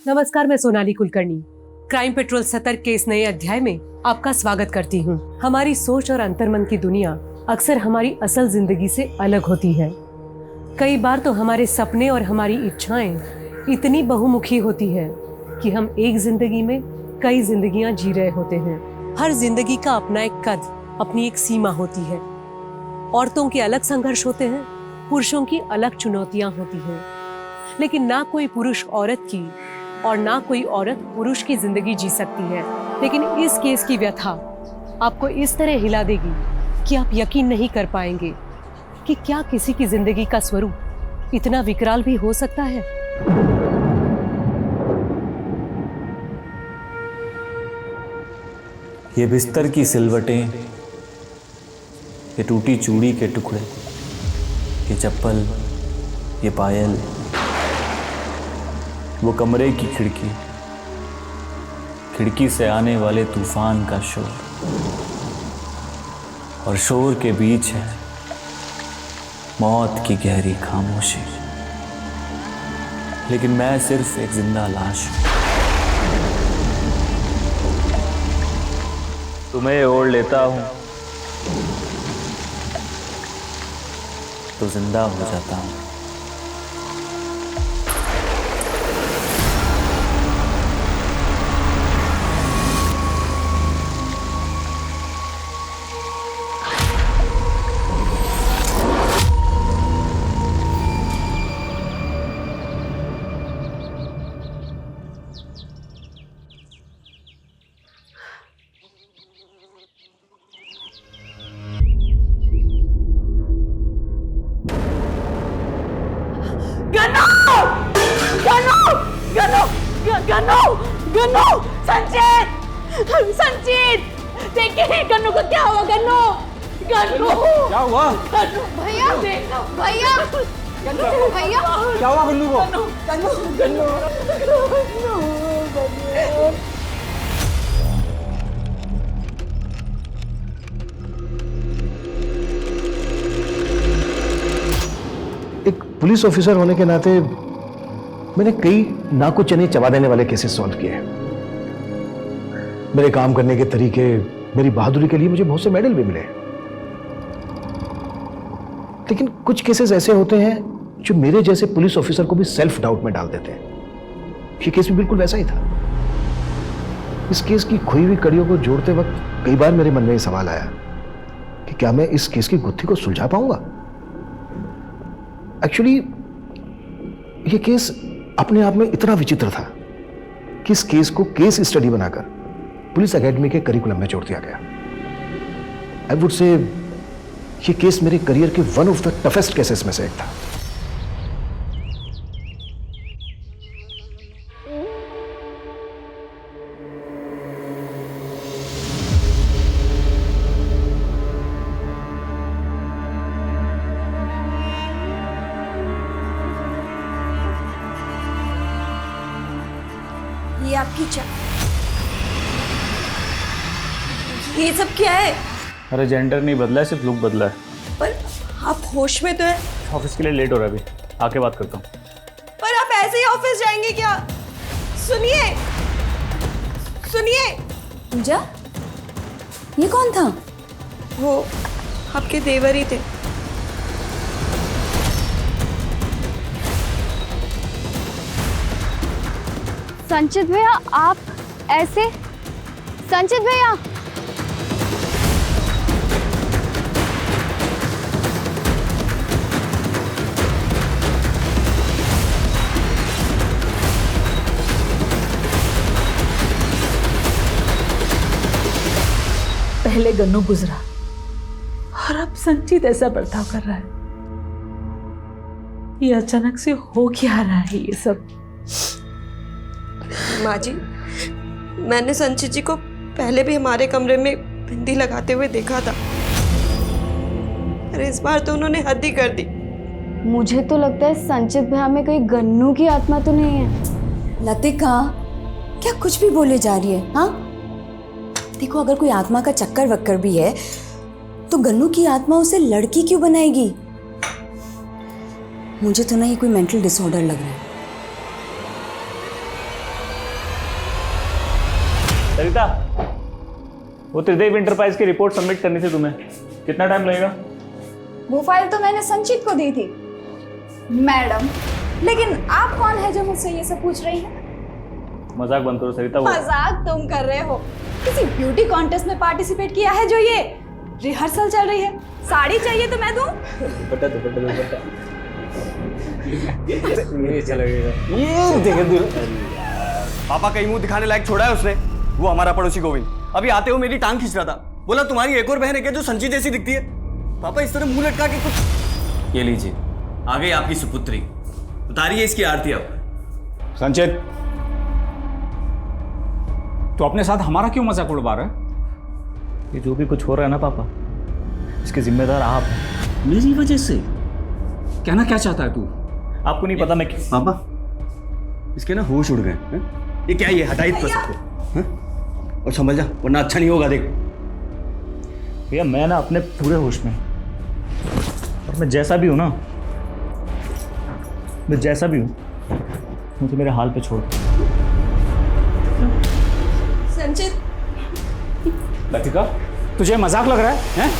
नमस्कार, मैं Sonali Kulkarni crime petrol सतर्क के इस नए अध्याय में आपका स्वागत करती हूँ। हमारी सोच और अंतर्मन की दुनिया अक्सर हमारी असल जिंदगी से अलग होती है। कई बार तो हमारे सपने और हमारी इच्छाएं इतनी बहुमुखी होती है कि हम एक जिंदगी में कई जिंदगियां जी रहे होते हैं। हर जिंदगी का अपना एक कद, अपनी एक सीमा होती है। औरतों के अलग संघर्ष होते हैं, पुरुषों की अलग चुनौतियां होती हैं, लेकिन ना कोई पुरुष औरत की और ना कोई औरत पुरुष की जिंदगी जी सकती है। लेकिन इस केस की व्यथा आपको इस तरह हिला देगी कि आप यकीन नहीं कर पाएंगे कि क्या किसी की जिंदगी का स्वरूप इतना विकराल भी हो सकता है। ये बिस्तर की सिलवटें, ये टूटी चूड़ी के टुकड़े, ये चप्पल, ये पायल, वो कमरे की खिड़की, खिड़की से आने वाले तूफान का शोर, और शोर के बीच है मौत की गहरी खामोशी। लेकिन मैं सिर्फ एक जिंदा लाश हूं। तुम्हें ओढ़ लेता हूं तो जिंदा हो जाता हूं। गन्नू, संजीत, देखिए गन्नू को क्या हुआ। गन्नू क्या हुआ? भैया, भैया, भैया, क्या हुआ गन्नू को? गन्नू। एक पुलिस ऑफिसर होने के नाते मैंने कई नाको चने चबा देने वाले केसेस सॉल्व किए हैं। मेरे काम करने के तरीके, मेरी बहादुरी के लिए मुझे बहुत से मेडल भी मिले। लेकिन कुछ केसेस ऐसे होते हैं जो मेरे जैसे पुलिस ऑफिसर को भी सेल्फ डाउट में डाल देते हैं। ये केस भी बिल्कुल वैसा ही था। इस केस की खोई हुई कड़ियों को जोड़ते वक्त कई बार मेरे मन में ये सवाल आया कि क्या मैं इस केस की गुत्थी को सुलझा पाऊंगा। एक्चुअली ये केस अपने आप में इतना विचित्र था कि इस केस को केस स्टडी बनाकर पुलिस एकेडमी के करिकुलम में जोड़ दिया गया। आई वुड से ये केस मेरे करियर के one of the toughest cases में से एक था। ये आपकी ये सब क्या है? अरे जेंडर नहीं बदला है, सिर्फ लुक बदला है। पर आप होश में तो है। ऑफिस के लिए लेट हो रहा है, अभी आके बात करता हूँ। पर आप ऐसे ही ऑफिस जाएंगे क्या? सुनिए, पूजा, ये कौन था? वो आपके देवर ही थे। संचित भैया, आप ऐसे? संचित भैया, पहले गन्नू गुजरा और अब संचित ऐसा बर्ताव कर रहा है। ये अचानक से हो क्या रहा है ये सब? माँ जी, मैंने संचित जी को पहले भी हमारे कमरे में बिंदी लगाते हुए देखा था। अरे इस बार तो उन्होंने हद ही कर दी। मुझे तो लगता है संचित भैया में कहीं गन्नू की आत्मा तो नहीं है। लतिका, क्या कुछ भी बोले जा रही है? हाँ, देखो, अगर कोई आत्मा का चक्कर वक्कर भी है तो गन्नू की आत्मा उसे लड़की क्यों बनाएगी? मुझे तो ना ये कोई मेंटल डिसऑर्डर लग रहा है। सरिता, वो त्रिदेव इंटरप्राइज की रिपोर्ट सबमिट करनी थी तुम्हें, कितना टाइम लगेगा? वो फाइल तो मैंने संचित को दी थी मैडम, लेकिन आप कौन है जो मुझसे ये सब पूछ रही हैं? मजाक बंद करो सरिता। मजाक तुम कर रहे हो? किसी ब्यूटी कॉन्टेस्ट में पार्टिसिपेट किया है जो ये रिहर्सल चल रही है? साड़ी चाहिए तो मैं दूं? दुपट्टा दुपट्टा दुपट्टा ये चला गया। ये देख पापा कहीं मुंह दिखाने लायक छोड़ा है उसने। वो हमारा पड़ोसी गोविंद अभी आते हो मेरी टांग खींच रहा था, बोला तुम्हारी एक और बहन है क्या जो संचित जैसी दिखती है? पापा इस तरह मुंह लटका के कुछ। ये लीजिए, आ गई आपकी सुपुत्री, उतारिए इसकी आरती अब। संचित, तो अपने साथ हमारा क्यों मजाक उड़वा रहा है? ये जो भी कुछ हो रहा है ना पापा, इसके जिम्मेदार आप हैं। मेरी वजह से? कहना क्या चाहता है तू? आपको नहीं पता मैं पापा इसके ना होश उड़ गए हैं? ये क्या, ये हटाई तो सबको हैं? और संभल जा वरना अच्छा नहीं होगा। देख भैया, मैं ना अपने पूरे होश में, और मैं जैसा भी हूं ना, मैं जैसा भी हूं, मुझे मेरे हाल पे छोड़ दो। संचित, लतिका, तुझे मजाक लग रहा है, हैं?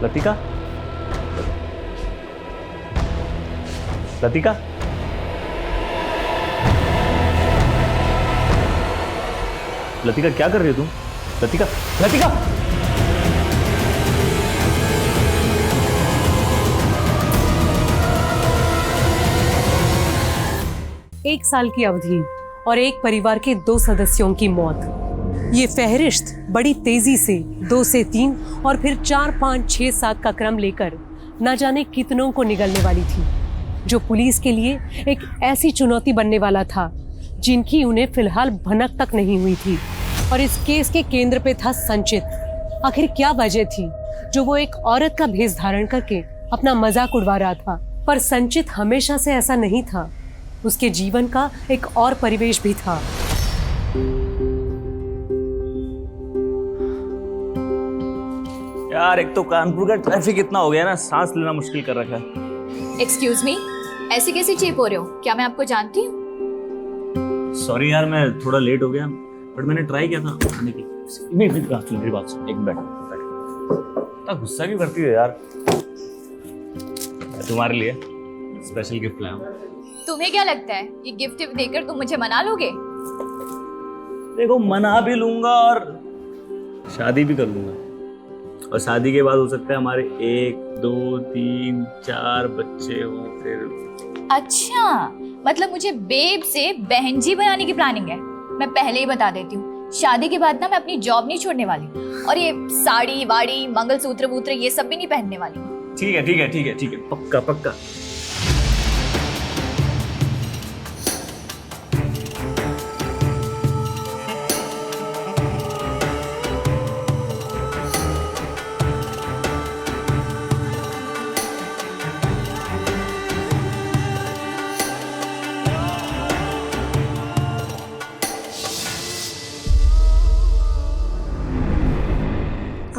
लतिका, लतिका, लतिका क्या कर रही हो तुम? लतिका, लतिका! एक साल की अवधि और एक परिवार के 2 सदस्यों की मौत। ये फहरिस्त बड़ी तेजी से 2 से 3 और फिर 4, 5, 6, 7 का क्रम लेकर न जाने कितनों को निगलने वाली थी, जो पुलिस के लिए एक ऐसी चुनौती बनने वाला था जिनकी उन्हें फिलहाल भनक तक नहीं हुई थी। और इस केस के केंद्र पे था संचित। आखिर क्या वजह थी जो वो एक औरत का भेष धारण करके अपना मजाक उड़वा रहा था? पर संचित हमेशा से ऐसा नहीं था, उसके जीवन का एक और परिवेश भी था। यार, एक तो कानपुर का ट्रैफिक इतना हो गया ना, सांस लेना मुश्किल कर रखा है। एक्सक्यूज मी, ऐसे कैसे चीप हो रहे हो? क्या मैं आपको जानती हूँ? सॉरी यार, मैं थोड़ा लेट हो गया, बट मैंने ट्राई किया था आने की। मेरी बात सुन, एक मिनट बैठ। इतना गुस्सा क्यों करती है यार? तुम्हारे लिए स्पेशल गिफ्ट लाया हूँ। तुम्हें क्या लगता है ये गिफ्ट देकर तुम मुझे मना लोगे? देखो, मना भी लूंगा और शादी भी कर लूंगा, और शादी के बाद हो सकता है हमारे 1, 2, 3, 4 बच्चे हो फिर। अच्छा, मतलब मुझे बेब से बहन जी बनाने की प्लानिंग है। मैं पहले ही बता देती हूँ, शादी के बाद ना मैं अपनी जॉब नहीं छोड़ने वाली, और ये साड़ी वाड़ी मंगलसूत्र वूत्र ये सब भी नहीं पहनने वाली। ठीक है ठीक है ठीक है ठीक है, पक्का पक्का।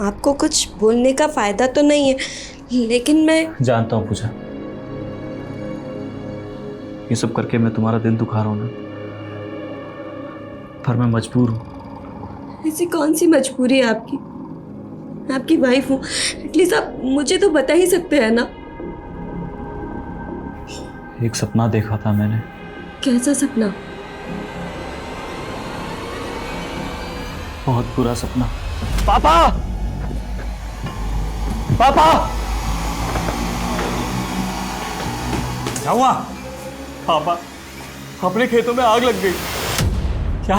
आपको कुछ बोलने का फायदा तो नहीं है, लेकिन मैं जानता हूँ पूजा, ये सब करके मैं तुम्हारा दिल दुखा रहा हूँ ना, पर मैं मजबूर हूँ। ऐसी कौन सी मजबूरी है आपकी? मैं आपकी वाइफ हूँ, एटलीस्ट आप मुझे तो बता ही सकते हैं ना। एक सपना देखा था मैंने। कैसा सपना? बहुत बुरा सपना। पापा, पापा! क्या हुआ? पापा, अपने खेतों में आग लग गई। क्या?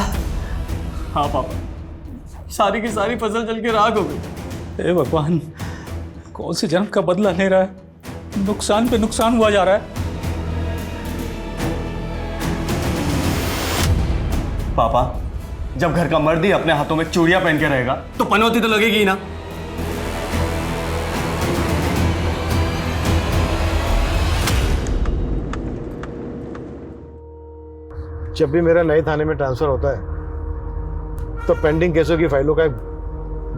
हाँ पापा, सारी की सारी फसल जल के राख हो गई। हे भगवान, कौन से जन्म का बदला ले रहा है? नुकसान पे नुकसान हुआ जा रहा है। पापा, जब घर का मर्द ही अपने हाथों में चूड़ियां पहन के रहेगा तो पनौती तो लगेगी ही ना। जब भी मेरा नए थाने में ट्रांसफर होता है तो पेंडिंग केसों की फाइलों का एक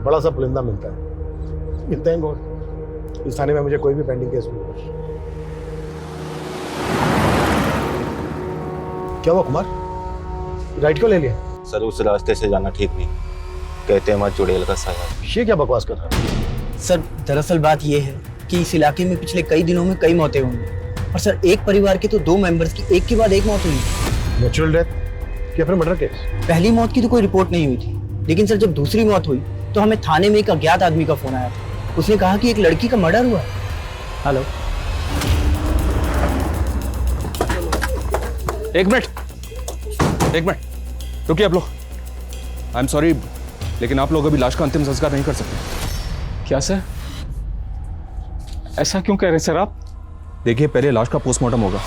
बड़ा सा पुलिंदा मिलता है। थैंक गॉड इस थाने में मुझे कोई भी पेंडिंग केस नहीं मिला। क्या हुआ कुमार, राइट क्यों ले लिया? सर उस रास्ते से जाना ठीक नहीं, कहते हैं वहाँ चुड़ैल का साया। ये क्या बकवास कर रहा है? सर दरअसल बात यह है कि इस इलाके में पिछले कई दिनों में कई मौतें हुई और सर एक परिवार के तो 2 मेंबर्स की एक के बाद एक मौत हुई। नेचुरल डेथ या फिर मर्डर केस? पहली मौत की तो कोई रिपोर्ट नहीं हुई थी, लेकिन सर जब दूसरी मौत हुई तो हमें थाने में एक अज्ञात आदमी का फोन आया था। उसने कहा कि एक लड़की का मर्डर हुआ। हेलो, एक मिनट रुकिए आप लोग। आई एम सॉरी, लेकिन आप लोग अभी लाश का अंतिम संस्कार नहीं कर सकते। क्या सर, ऐसा क्यों कह रहे सर आप? देखिए, पहले लाश का पोस्टमार्टम होगा,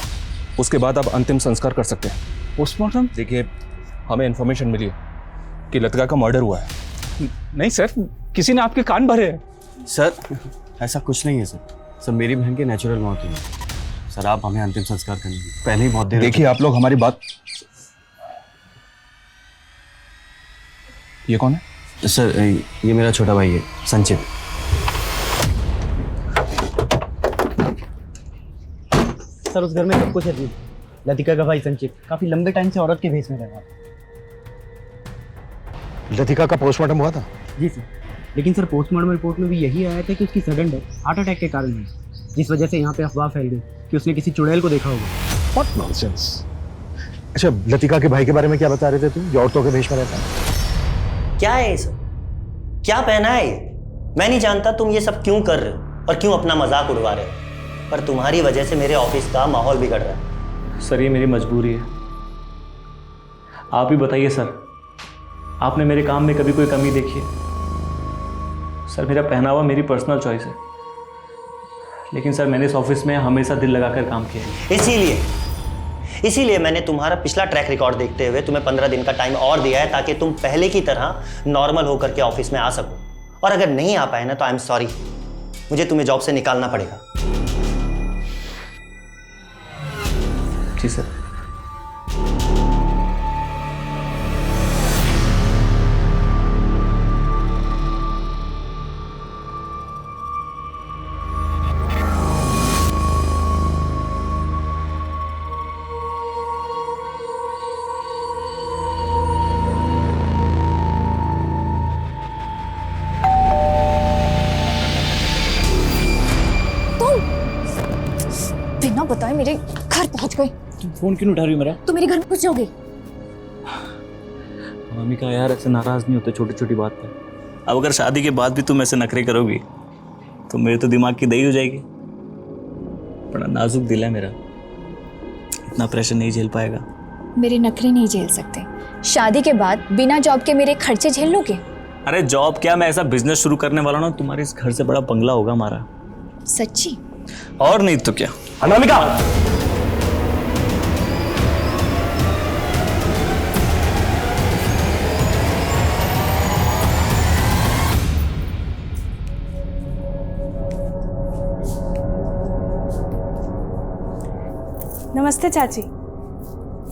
उसके बाद आप अंतिम संस्कार कर सकते हैं। पोस्टमार्टम? देखिए, हमें इन्फॉर्मेशन मिली है कि लतिका का मर्डर हुआ है। नहीं सर, किसी ने आपके कान भरे हैं। सर ऐसा कुछ नहीं है सर मेरी बहन की नेचुरल मौत हुई है। सर आप हमें अंतिम संस्कार करने दीजिए, पहले ही बहुत देर। देखिए, आप लोग हमारी बात। ये कौन है? सर ये मेरा छोटा भाई है, संचित। सर उस घर में सब कुछ अजीब। लतिका का भाई संचित काफी लंबे टाइम से औरत के भेष में रहा। लतिका का पोस्टमार्टम हुआ था? जी सर, लेकिन सर पोस्टमार्टम रिपोर्ट में भी यही आया था कि उसकी सडन डेथ हार्ट अटैक के कारण हुई, जिस वजह से यहाँ पे अफवाह फैल गई कि उसने किसी चुड़ैल को देखा होगा। What nonsense. अच्छा, लतिका के भाई के बारे में क्या बता रहे थे तुम, जो औरतों के भेष में रहता है? क्या है ये सब, क्या पहना है ये? मैं नहीं जानता तुम ये सब क्यों कर रहे हो और क्यों अपना मजाक उड़वा रहे हो, पर तुम्हारी वजह से मेरे ऑफिस का माहौल बिगड़ रहा है। सर ये मेरी मजबूरी है, आप ही बताइए सर, आपने मेरे काम में कभी कोई कमी देखी है? सर मेरा पहनावा मेरी पर्सनल चॉइस है, लेकिन सर मैंने इस ऑफिस में हमेशा दिल लगाकर काम किया है। इसीलिए मैंने तुम्हारा पिछला ट्रैक रिकॉर्ड देखते हुए तुम्हें 15 दिन का टाइम और दिया है, ताकि तुम पहले की तरह नॉर्मल होकर के ऑफिस में आ सको। और अगर नहीं आ पाए ना तो आई एम सॉरी, मुझे तुम्हें जॉब से निकालना पड़ेगा। जी सर। बिना बताए मेरे घर पहुंच गए। तुम फोन क्यों उठा रही हो मेरा? तो मेरे घर में घुस जाओगे? मम्मी का यार ऐसे नाराज नहीं होते छोटी छोटी बात पे। अब अगर शादी के बाद भी तुम ऐसे नखरे करोगी तो मेरे तो दिमाग की दही हो जाएगी। बड़ा नाजुक दिल है मेरा, इतना प्रेशर नहीं झेल पाएगा। मेरे नखरे नहीं झेल सकते। शादी के बाद बिना जॉब के मेरे खर्चे झेल लोगे? अरे जॉब क्या, मैं ऐसा बिजनेस शुरू करने वाला हूँ, तुम्हारे इस घर से बड़ा बंगला होगा हमारा। सच्ची? और नहीं तो क्या। अनामिका, नमस्ते चाची,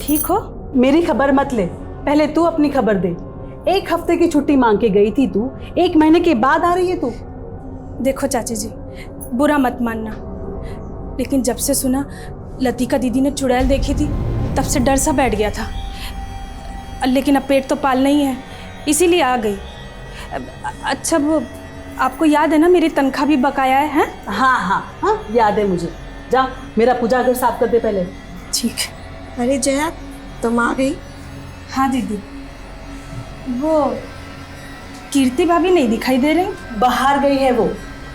ठीक हो? मेरी खबर मत ले, पहले तू अपनी खबर दे। 1 हफ्ते की छुट्टी मांग के गई थी तू, 1 महीने के बाद आ रही है तू। देखो चाची जी, बुरा मत मानना, लेकिन जब से सुना लतिका दीदी ने चुड़ैल देखी थी तब से डर सा बैठ गया था। लेकिन अब पेट तो पालना ही है, इसीलिए आ गई। अच्छा वो आपको याद है ना मेरी तनख्वाह भी बकाया है? हैं? हाँ हाँ हाँ, याद है मुझे। जा मेरा पूजा घर साफ कर दे पहले। ठीक। अरे जया, तुम आ गई? हाँ दीदी। वो कीर्ति भाभी नहीं दिखाई दे रही? बाहर गई है वो,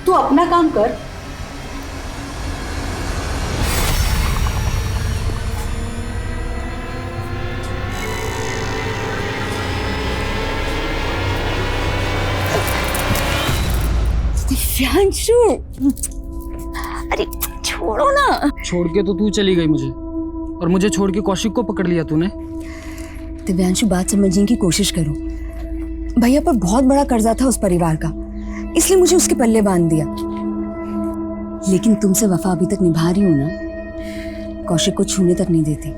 तू अपना काम कर। दिव्यांशु, अरे छोड़ो ना। छोड़ के तो तू चली गई मुझे, और मुझे छोड़ के कौशिक को पकड़ लिया तूने। दिव्यांशु, बात समझने की कोशिश करो। भैया पर बहुत बड़ा कर्जा था उस परिवार का, इसलिए मुझे उसके पल्ले बांध दिया। लेकिन तुमसे वफा अभी तक निभा रही हूं ना, कौशिक को छूने तक नहीं देती।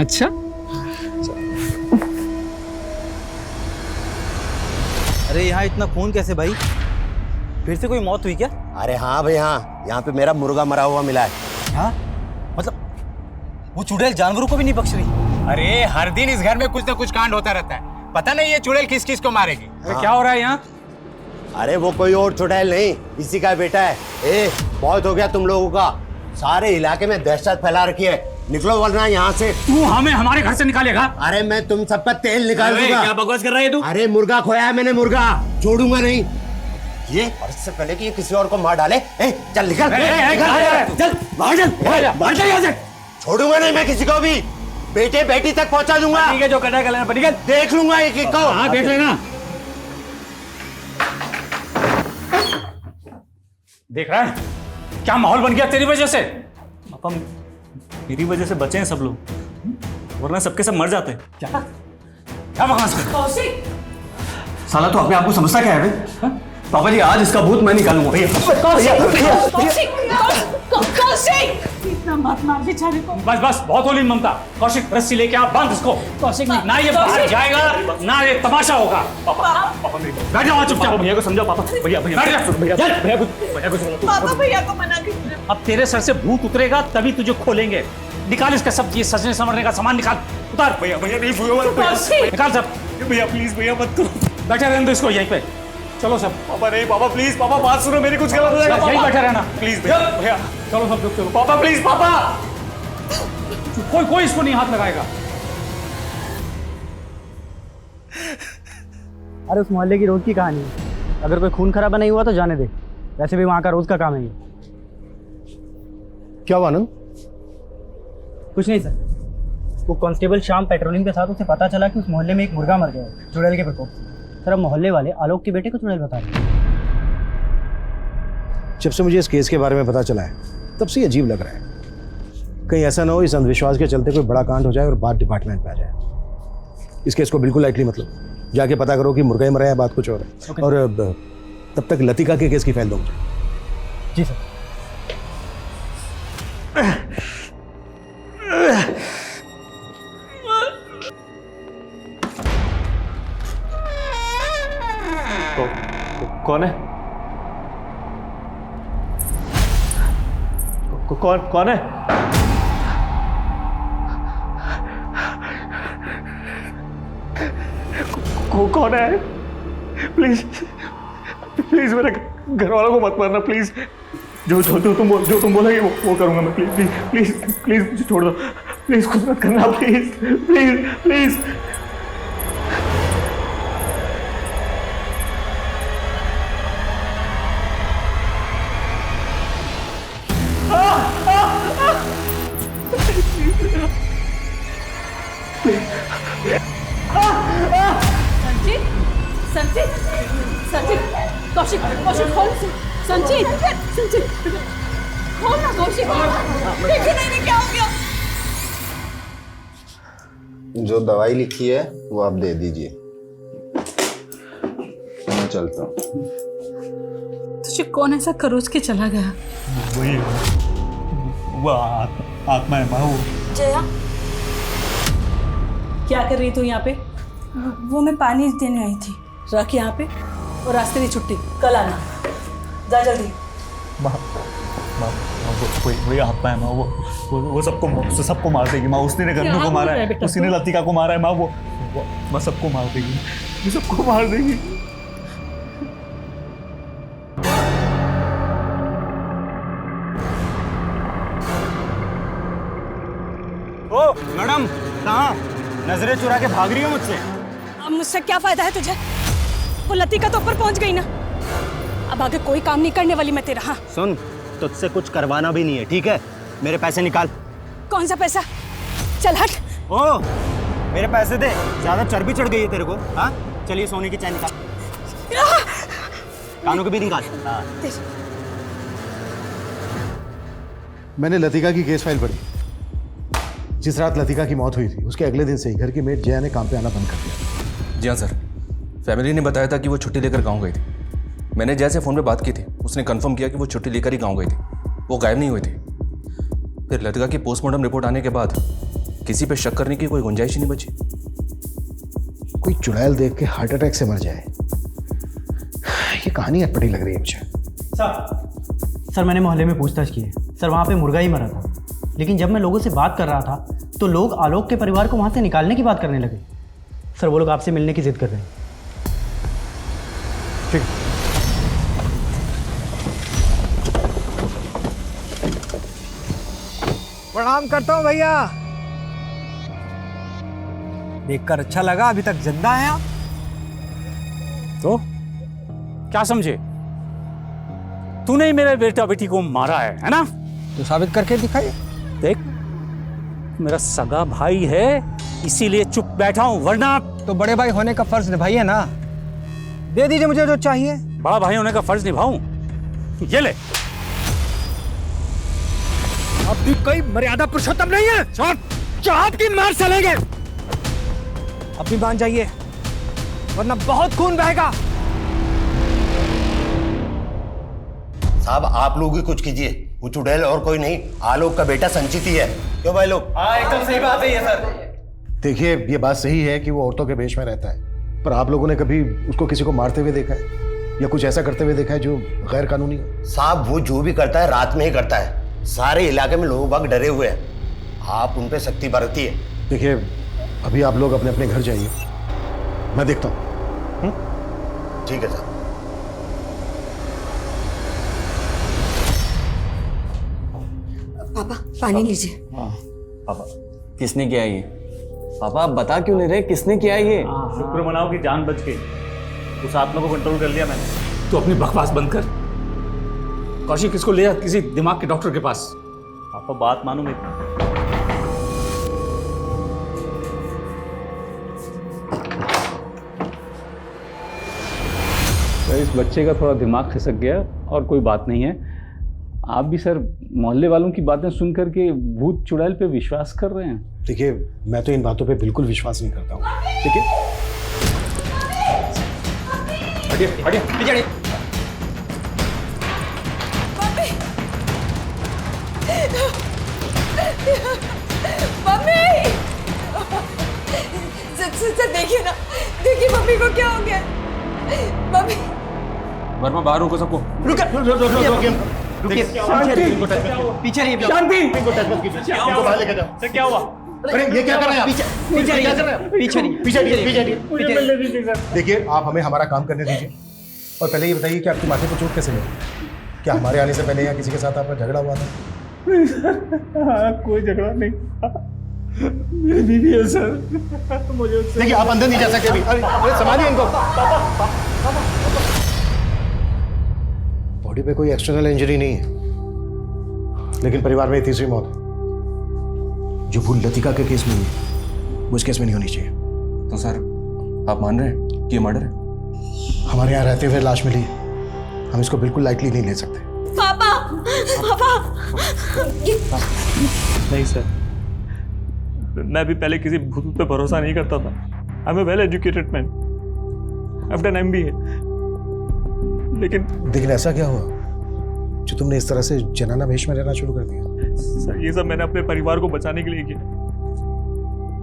अच्छा, अरे यहाँ इतना खून कैसे भाई? फिर से कोई मौत हुई क्या? अरे हाँ भाई हाँ, यहाँ पे मेरा मुर्गा मरा हुआ मिला है। हाँ? मतलब वो चुड़ैल जानवरों को भी नहीं बख्श रही? अरे हर दिन इस घर में कुछ ना कुछ कांड होता रहता है, पता नहीं ये चुड़ैल किस किस को मारेगी। हाँ। क्या हो रहा है यहाँ? अरे वो कोई और चुड़ैल नहीं, इसी का बेटा है। ए, बहुत हो गया तुम लोगों का, सारे इलाके में दहशत फैला रखी है। निकलो वरना यहाँ से। तू हमें हमारे घर से निकालेगा? अरे मैं तुम सब पर तेल निकाल दूंगा। क्या बकवास कर रहा है तू? अरे मुर्गा खोया है मैंने, मुर्गा छोड़ूंगा नहीं ये। और इससे पहले कि ये किसी और को मार डाले, चल निकल, चल बाहर चल, बाहर चल यहाँ से। छोड़ूंगा नहीं मैं किसी को भी, बेटे बेटी तक पहुंचा दूंगा। ठीक है, जो करना है कर लेना, देख लूंगा एक एक को। हाँ देख लेना। देख रहा है क्या माहौल बन गया तेरी वजह से? पापा मेरी वजह से बचे हैं सब लोग, वरना सबके सब मर जाते हैं। क्या क्या बकवास कर? कौशिक साला तो अपने आप को समझता क्या है बे? पापा जी आज इसका भूत मैं निकालूंगा। भैया इतना मत मार बेचारे को। बस बस बहुत होली ममता। कौशिक रस्सी लेके आप बांध इसको। कौशिक ना ये बाहर जाएगा ना ये तमाशा होगा। पापा बैठ जाओ चुपचाप। भैया को समझाओ पापा। भैया भैया बैठ जा। भैया को पापा भैया को मना कीजिए। अब तेरे सर से भूत उतरेगा तभी तुझे खोलेंगे। निकाल इसका सब ये सजने संवरने का सामान निकाल, उतार। भैया भैया नहीं, निकाल सब। भैया प्लीज भैया मत करो। बैठे रहने दो इसको यहीं पे। चलो सब। पापा नहीं, पापा प्लीज, पापा बात सुनो मेरी, कुछ गलत हो जाएगा। यहीं बैठे रहना प्लीज भैया। भैया चलो सब लोग चलो। पापा प्लीज, पापा कोई इसको नहीं हाथ लगाएगा। अरे उस मोहल्ले की रोज की कहानी है, अगर कोई खून खराबा नहीं हुआ तो जाने दे, वैसे भी वहाँ का रोज का काम है ये। क्या हुआ आनंद? कुछ नहीं सर, वो कांस्टेबल शाम पेट्रोलिंग के साथ उसे पता चला कि उस मोहल्ले में एक मुर्गा मर गया है चुड़ैल के प्रकोप से। सर अब मोहल्ले वाले आलोक के बेटे को चुड़ैल बता रहे हैं। जब से मुझे इस केस के बारे में पता चला है तब से अजीब लग रहा है। कहीं ऐसा ना हो इस अंधविश्वास के चलते कोई बड़ा कांड हो जाए और बात डिपार्टमेंट में आ जाए। इस केस को बिल्कुल लाइटली मतलब, जाके पता करो कि मुर्गा ही मरा है, बात कुछ और है। और तब तक लतिका के केस की फाइल दो। जी सर। कौन है? कौन है? कौन है? प्लीज प्लीज मेरे घर वालों को मत मारना प्लीज। जो तुम बोलोगे वो करूंगा मैं। प्लीज प्लीज प्लीज प्लीज मुझे छोड़ दो प्लीज, कुछ मत करना प्लीज प्लीज प्लीज। संचित संचित संचित कौशिक कौशिक खोल संचित संचित खोल ना कौशिक। देखो नहीं क्या हो गया। जो दवाई लिखी है वो आप दे दीजिए, मैं चलता हूँ। तुझे कौन ऐसा खरोच के चला गया? वही वो आत्मा है माँ। जया क्या कर रही तू यहाँ पे? वो मैं पानी देने आई थी। रख यहाँ पे और रास्ते की छुट्टी, कल आना। जा जल्दी। वही आत्मा है माँ, वो सबको मार देगी माँ। उसने गन्नू को मारा है, उसी ने लतिका को मारा है माँ। वो सबको मार देगी, वो सबको मार देगी। ओ मैडम, कहाँ नजरें चुरा के भाग रही हो मुझसे? अब मुझसे क्या फायदा है तुझे? वो लतिका तो ऊपर पहुंच गई ना, अब आगे कोई काम नहीं करने वाली मैं तेरा। हाँ सुन, तुझसे कुछ करवाना भी नहीं है, ठीक है? मेरे पैसे निकाल। कौन सा पैसा? चल हट। ओ मेरे पैसे दे, ज्यादा चर्बी चढ़ गई है तेरे को। हाँ चलिए सोने की चैन निकाल, कानों के भी निकाल। हाँ मैंने लतिका की केस फाइल पढ़ी। जिस रात लतिका की मौत हुई थी उसके अगले दिन से ही घर की मेड जया ने काम पे आना बंद कर दिया। जी हाँ सर, फैमिली ने बताया था कि वो छुट्टी लेकर गाँव गई थी। मैंने जया से फ़ोन पे बात की थी, उसने कंफर्म किया कि वो छुट्टी लेकर ही गाँव गई थी, वो गायब नहीं हुई थी। फिर लतिका की पोस्टमार्टम रिपोर्ट आने के बाद किसी पे शक करने की कोई गुंजाइश ही नहीं बची। कोई चुड़ैल देख के हार्ट अटैक से मर जाए, ये कहानी अटपटी लग रही है मुझे। सर मैंने मोहल्ले में पूछताछ की है सर, वहाँ पे मुर्गा ही मरा था। लेकिन जब मैं लोगों से बात कर रहा था तो लोग आलोक के परिवार को वहाँ से निकालने की बात करने लगे। सर वो लोग आपसे मिलने की जिद कर रहे हैं। ठीक। प्रणाम करता हूँ भैया। देखकर अच्छा लगा, अभी तक जिंदा हैं आप। तो क्या समझे? तूने ही मेरे बेटा बेटी को मारा है ना? तो साबित करके दिखाइए। देख, मेरा सगा भाई है इसीलिए चुप बैठा हूं, वरना तो बड़े भाई होने का फर्ज निभाइए ना। दे दीजिए मुझे जो चाहिए। बड़ा भाई होने का फर्ज निभाऊं? ये ले। अब भी कोई मर्यादा पुरुषोत्तम नहीं है। चाप की मार चलेंगे। अब भी मान जाइए वरना बहुत खून बहेगा। साहब आप लोग ही कुछ कीजिए, वो चुड़ैल और कोई नहीं, आलोक का बेटा संचित ही है। क्यों भाई लोग? हाँ एकदम सही बात है ये सर। देखिए ये बात सही है कि वो औरतों के वेश में रहता है, पर आप लोगों ने कभी उसको किसी को मारते हुए देखा है या कुछ ऐसा करते हुए देखा है जो गैर कानूनी हो? साहब वो जो भी करता है रात में ही करता है। सारे इलाके में लोग बाग डरे हुए हैं, आप उन पे सख्ती बरतिए। देखिए अभी आप लोग अपने अपने घर जाइए, मैं देखता हूँ। ठीक है सर। पापा पानी लीजिए। पापा किसने किया ये? पापा आप बता क्यों नहीं रहे किसने किया ये? शुक्र मनाओ कि जान बच गई। उस आत्मा को कंट्रोल कर लिया मैंने। तू अपनी बकवास बंद कर। कौशिक इसको ले जा किसी दिमाग के डॉक्टर के पास। पापा बात मानो मेरी। तो इस बच्चे का थोड़ा दिमाग खिसक गया और कोई बात नहीं है। आप भी सर मोहल्ले वालों की बातें सुन करके भूत चुड़ैल पे विश्वास कर रहे हैं। देखिए मैं तो इन बातों पे बिल्कुल विश्वास नहीं करता हूँ। ठीक है हटिए हटिए पीछे हटिए। मम्मी सर देखिए ना, देखिए मम्मी को क्या हो गया। मम्मी वर्मा बाहर रोको सबको। रुकिए पीछे रहिए। शांति। क्या हुआ? अरे ये क्या कर रहे हैं आप? पीछे। देखिए आप हमें हमारा काम करने दीजिए और पहले ये बताइए कि आपके माथे को चोट कैसे लगी? क्या हमारे आने से पहले या किसी के साथ आपका झगड़ा हुआ था? कोई झगड़ा नहीं, मेरी बीवी है सर। मुझे देखिए आप अंदर नहीं जा सकते अभी। अरे संभालिए इनको। बॉडी पे कोई एक्सटर्नल इंजरी नहीं है, लेकिन परिवार में तीसरी मौत है जो भूल लतिका के केस में हुई, वो इस केस में नहीं होनी चाहिए। तो सर आप मान रहे हैं कि ये मर्डर है? हमारे यहाँ रहते हुए लाश मिली, हम इसको बिल्कुल लाइटली नहीं ले सकते। पापा नहीं सर, मैं भी पहले किसी भूत पे भरोसा नहीं करता था। I am a well educated man, I have done MBA। लेकिन ऐसा क्या हुआ जो तुमने इस तरह से जनाना वेश में रहना शुरू कर दिया? सर ये सब मैंने अपने परिवार को बचाने के लिए किया,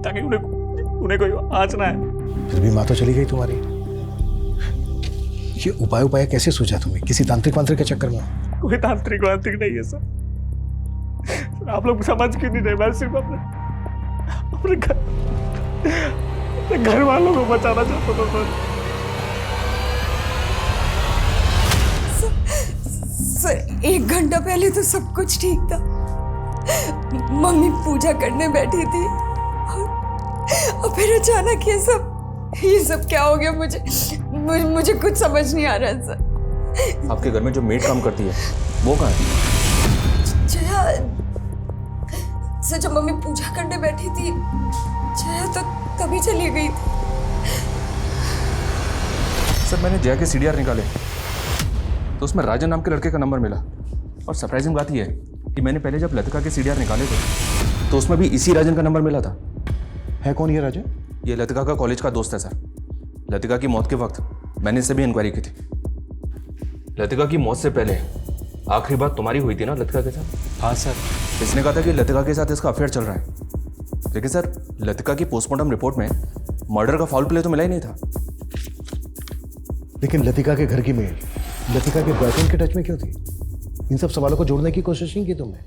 ताकि उन्हें कोई आँच ना है। फिर भी माँ तो चली गई तुम्हारी। ये उपाय कैसे सूझा तुम्हें? किसी तांत्रिक वांत्रिक के चक्कर में? कोई तांत्रिक वांत्रिक नहीं है सर। आप लोग समझ क्यों नहीं रहे? मैं सिर्फ अपने घर वालों को बचाना चाहता था सर। 1 घंटा पहले तो सब कुछ ठीक था। मम्मी पूजा करने बैठी थी और फिर अचानक ये सब क्या हो गया? मुझे कुछ समझ नहीं आ रहा है सर। आपके घर में जो मेड काम करती है वो कहाँ है? जया सर, जब मम्मी पूजा करने बैठी थी जया तो तभी चली गई थी। सर मैंने जया के CDR निकाले तो उसमें राजन नाम के लड़के का नंबर मिला, और सरप्राइजिंग बात यह है कि मैंने पहले जब लतिका के सीडीआर निकाले थे तो उसमें भी इसी राजन का नंबर मिला था। है कौन ये राजन? ये लतिका का कॉलेज का दोस्त है सर। लतिका की मौत के वक्त मैंने इससे भी इंक्वायरी की थी। लतिका की मौत से पहले आखिरी बात तुम्हारी हुई थी ना लतिका के साथ? हाँ सर। इसने कहा था कि लतिका के साथ इसका अफेयर चल रहा है, लेकिन सर लतिका की पोस्टमार्टम रिपोर्ट में मर्डर का फाउल प्ले तो मिला ही नहीं था। लेकिन लतिका के घर की मेल लतिका के बॉयफ्रेंड के टच में क्यों थी? इन सब सवालों को जोड़ने की कोशिश नहीं की तुमने?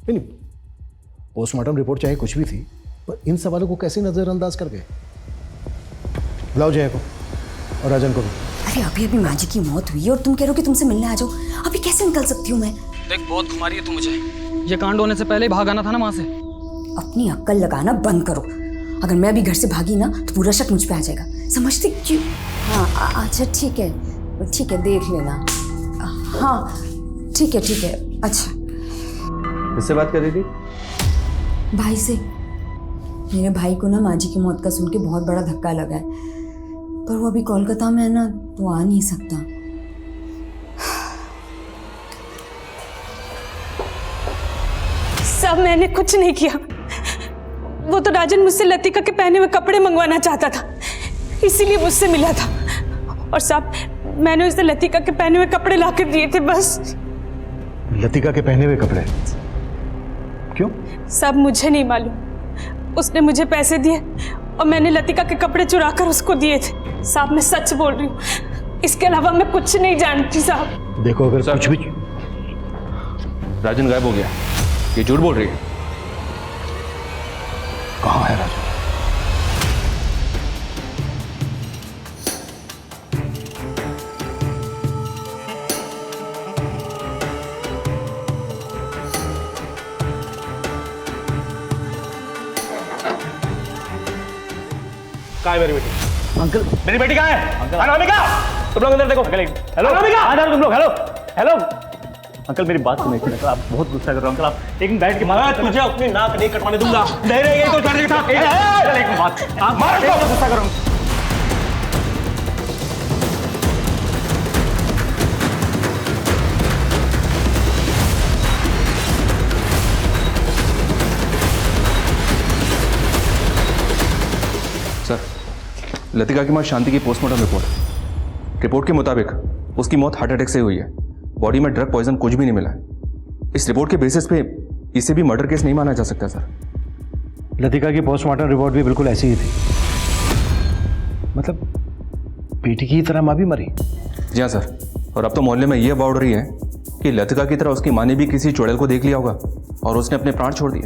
नहीं, पोस्टमार्टम रिपोर्ट चाहे कुछ भी थी, पर इन सवालों को कैसे नजरअंदाज कर गए? बुलाओ जया को और राजन को भी। अरे अभी अभी माँ जी की मौत हुई है और तुम कह रहे हो कि तुमसे मिलने आ जाओ। अभी कैसे निकल सकती हूँ मैं? देख बहुत घुमा रही है तू मुझे। ये कांड होने से पहले ही भाग आना था ना वहां से। अपनी अक्ल लगाना बंद करो। अगर मैं अभी घर से भागी ना तो पूरा शक मुझ पे आ जाएगा। समझते क्यों? हाँ अच्छा ठीक है देख लेना। हाँ ठीक है। अच्छा किससे बात कर रही थी? भाई से। मेरे भाई को ना माँ जी की मौत का सुन के बहुत बड़ा धक्का लगा है, पर वो अभी कोलकाता में है ना, तो आ नहीं सकता। सब मैंने कुछ नहीं किया। वो तो राजन मुझसे लतिका के पहने हुए कपड़े मंगवाना चाहता था, इसीलिए मुझसे मिला था। और साहब मैंने उसे लतिका के पहने हुए कपड़े लाकर दिए थे बस। लतिका के पहने हुए कपड़े? क्यों? सब मुझे नहीं मालूम। उसने मुझे पैसे दिए और मैंने लतिका के कपड़े चुरा कर उसको दिए थे। साहब मैं सच बोल रही हूँ, इसके अलावा मैं कुछ नहीं जानती साहब। देखो अगर कुछ भी। राजन गायब हो गया, ये झूठ बोल रही है। कहाँ है राजन? कहाँ है मेरी बेटी? अंकल मेरी बेटी कहाँ है? अंकल अनामिका, तुम लोग इधर देखो। हेलो अनामिका, आ जाओ तुम लोग। हेलो अंकल मेरी बात सुनिए। अंकल आप बहुत गुस्सा कर रहे हो। अंकल आप एक मिनट बैठ के। मैं तुझे अपनी नाक नहीं कटवाने दूंगा। नहीं रही तो चढ़ने के साथ एक मिनट बात। आप मारो, गुस्सा करो। सर लतिका की मां शांति की पोस्टमार्टम रिपोर्ट के मुताबिक उसकी मौत हार्ट अटैक से हुई है। बॉडी में ड्रग पॉइजन कुछ भी नहीं मिला है। इस रिपोर्ट के बेसिस पे इसे भी मर्डर केस नहीं माना जा सकता सर। लतिका की पोस्टमार्टम रिपोर्ट भी बिल्कुल ऐसी ही थी। मतलब बेटी की तरह माँ भी मरी? जी हाँ सर। और अब तो मोहल्ले में यह अफवाह उड़ रही है कि लतिका की तरह उसकी माँ ने भी किसी चुड़ैल को देख लिया होगा और उसने अपने प्राण छोड़ दिए।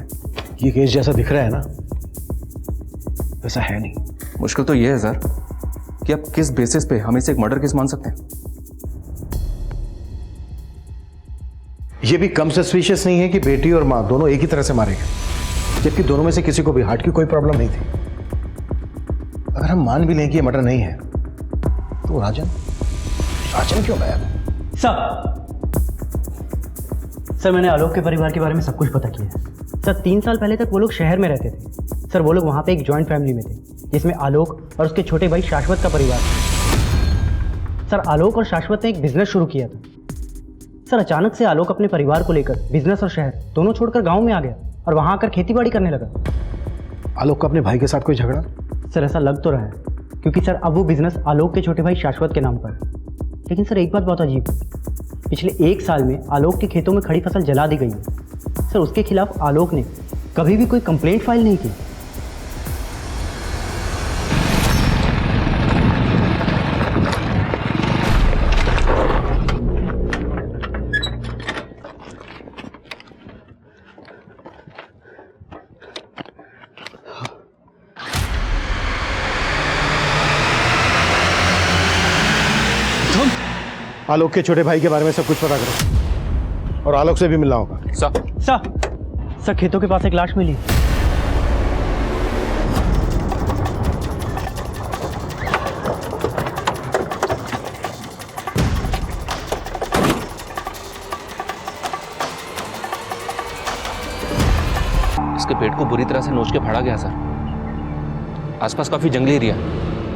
ये केस जैसा दिख रहा है ना, वैसा है नहीं। मुश्किल तो यह है सर कि अब किस बेसिस पे हम इसे एक मर्डर केस मान सकते हैं। ये भी कम सस्पिशियस नहीं है कि बेटी और माँ दोनों एक ही तरह से मारे गए, जबकि दोनों में से किसी को भी हार्ट की कोई प्रॉब्लम नहीं थी। अगर हम मान भी लें कि ये मर्डर नहीं है, तो राजन क्यों गायब? सर मैंने आलोक के परिवार के बारे में सब कुछ पता किया है। सर 3 साल पहले तक वो लोग शहर में रहते थे। सर वो लोग वहाँ पे एक जॉइंट फैमिली में थे, जिसमें आलोक और उसके छोटे भाई शाश्वत का परिवार था। सर आलोक और शाश्वत ने एक बिजनेस शुरू किया था। सर अचानक से आलोक अपने परिवार को लेकर बिजनेस और शहर दोनों छोड़कर गांव में आ गया और वहां आकर खेतीबाड़ी करने लगा। आलोक का अपने भाई के साथ कोई झगड़ा? सर ऐसा लग तो रहा है, क्योंकि सर अब वो बिजनेस आलोक के छोटे भाई शाश्वत के नाम पर। लेकिन सर एक बात बहुत अजीब है, पिछले 1 साल में आलोक के खेतों में खड़ी फसल जला दी गई है। सर उसके खिलाफ आलोक ने कभी भी कोई कंप्लेंट फाइल नहीं की। आलोक के छोटे भाई के बारे में सब कुछ पता करो और आलोक से भी मिलना होगा। सर खेतों के पास एक लाश मिली। इसके पेट को बुरी तरह से नोच के फाड़ा गया सर। आसपास काफी जंगली एरिया,